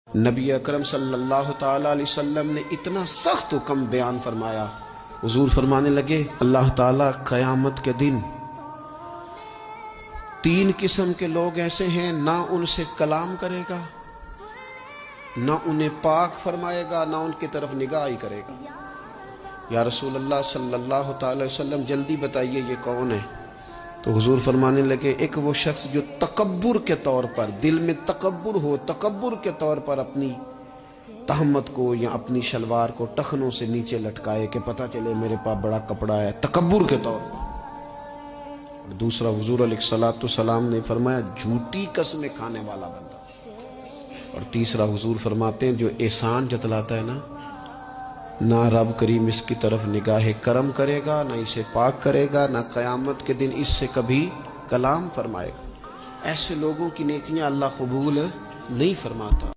نبی اکرم صلی اللہ تعالی علیہ وسلم نے اتنا سخت حکم بیان فرمایا. حضور فرمانے لگے اللہ تعالیٰ قیامت کے دن تین قسم کے لوگ ایسے ہیں، نہ ان سے کلام کرے گا، نہ انہیں پاک فرمائے گا، نہ ان کی طرف نگاہ ہی کرے گا. یا رسول اللہ صلی اللہ تعالی وسلم جلدی بتائیے یہ کون ہے؟ تو حضور فرمانے لگے ایک وہ شخص جو تکبر کے طور پر، دل میں تکبر ہو، تکبر کے طور پر اپنی تہمت کو یا اپنی شلوار کو ٹخنوں سے نیچے لٹکائے کہ پتہ چلے میرے پاس بڑا کپڑا ہے، تکبر کے طور پر. اور دوسرا حضور علیہ الصلوۃ والسلام نے فرمایا جھوٹی قسمیں کھانے والا بندہ. اور تیسرا حضور فرماتے ہیں جو احسان جتلاتا ہے نا، نہ رب کریم اس کی طرف نگاہ کرم کرے گا، نہ اسے پاک کرے گا، نہ قیامت کے دن اس سے کبھی کلام فرمائے گا. ایسے لوگوں کی نیکیاں اللہ قبول نہیں فرماتا.